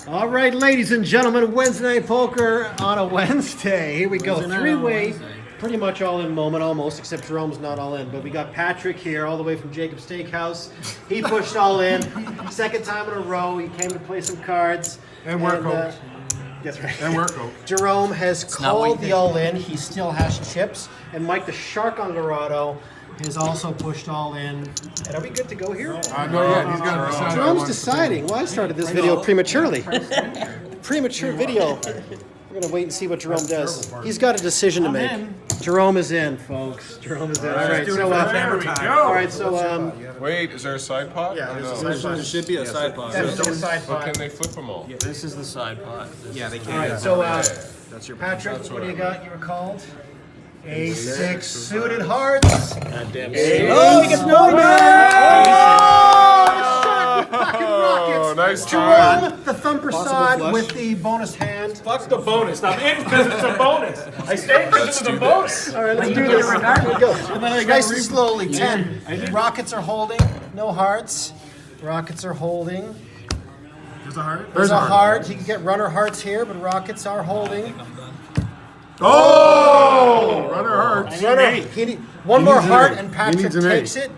All right, ladies and gentlemen, Wednesday Night Poker on a Wednesday. Here we go. Three-way, pretty much all in moment, almost, except Jerome's not all in. But we got Patrick here, all the way from Jacob's Steakhouse. He pushed all in. Second time in a row. He came to play some cards. And work out. That's right. And work out. Jerome has called the all in. He still has chips. And Mike the Shark on Dorado has also pushed all in. And are we good to go here? Not yet. He's got to decide. Jerome's deciding. Well, I started this video prematurely. Premature video. We're going to wait and see what Jerome does. He's got a decision to make. Jerome is in, folks. Jerome is in. All right, so, all right, so, wait, is there a side pot? Yeah, Or there's no? a side pot. There should be a side pot. That's the side But pot. can they flip them all? This is the side pot. Yeah, they can. All right, so, That's your Patrick, That's what what do you I got? You were called? A6 suited hearts. goddamn. Oh, nice try. Jerome, the thumper sod with the bonus hand. Fuck the bonus. I'm in because it's a bonus. I stayed because it's a bonus. All right, let's do this. Here we go. Nice and slowly. 10. Rockets are holding. No hearts. Rockets are holding. There's a heart. There's a heart. You can get runner hearts here, but rockets are holding. Oh! Runner hearts. Runner. One more needs an heart, A. and He Patrick needs an A. takes it.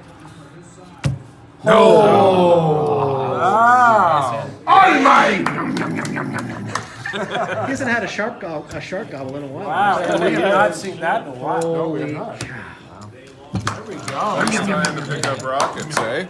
He hasn't had a shark gobble in a while. Wow, we have not seen that in a while. Holy Nice time to pick up rockets, eh?